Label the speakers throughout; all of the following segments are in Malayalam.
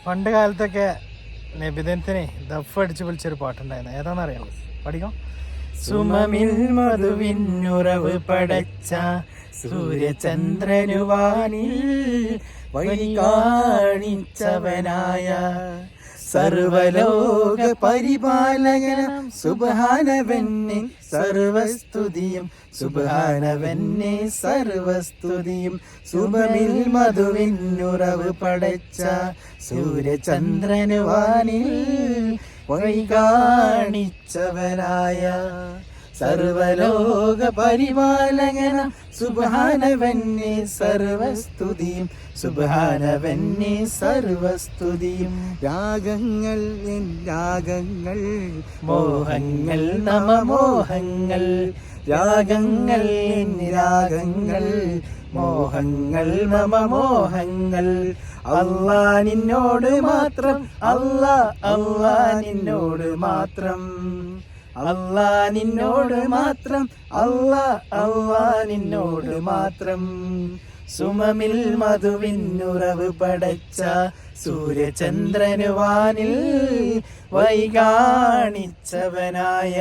Speaker 1: പണ്ട് കാലത്തൊക്കെ നബിദിനത്തിന് ദഫ് അടിച്ച് വിളിച്ചൊരു പാട്ടുണ്ടായിരുന്നു. ഏതാണെന്നറിയാമോ? പഠിക്കാം. സുമമിൽ മധുവിന്നുറവ് പടച്ച സൂര്യചന്ദ്രനുവാനിൽ വഴി കാണിച്ചവനായ സർവലോക പരിപാലകനം സുബ്ഹാനവന്നെ സർവസ്തുതിയും സുബ്ഹാനവന്നെ സർവസ്തുതിയും. സുബമിൽ മധുവിന്നുറവ് പടച്ച സൂര്യചന്ദ്രനുവാനിൽ വഴി കാണിച്ചവനായ സർവലോക പരിപാലകനം സുബ്ഹാനവന്നെ സർവസ്തുതിയും സുബ്ഹാനവന്നെ സർവസ്തുതിയും. രാഗങ്ങൾ രാഗങ്ങൾ മോഹങ്ങൾ നമമോഹങ്ങൾ രാഗങ്ങൾ രാഗങ്ങൾ മോഹങ്ങൾ നമമോഹങ്ങൾ. അല്ലാ നിന്നോട് മാത്രം അല്ലാ അല്ലാ നിന്നോട് മാത്രം അല്ലാ നിന്നോട് മാത്രം അല്ലാ അല്ലാ നിന്നോട് മാത്രം. സുമമിൽ മധുവിന്നുറവ് പടച്ച സൂര്യചന്ദ്രനുവാനിൽ വഴി കാണിച്ചവനായ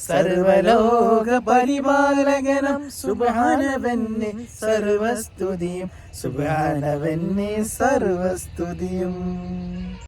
Speaker 1: സർവലോക പരിപാലകനം സുബ്ഹാനവന്നെ സർവസ്തുതിയും സുബ്ഹാനവന്നെ സർവസ്തുതിയും.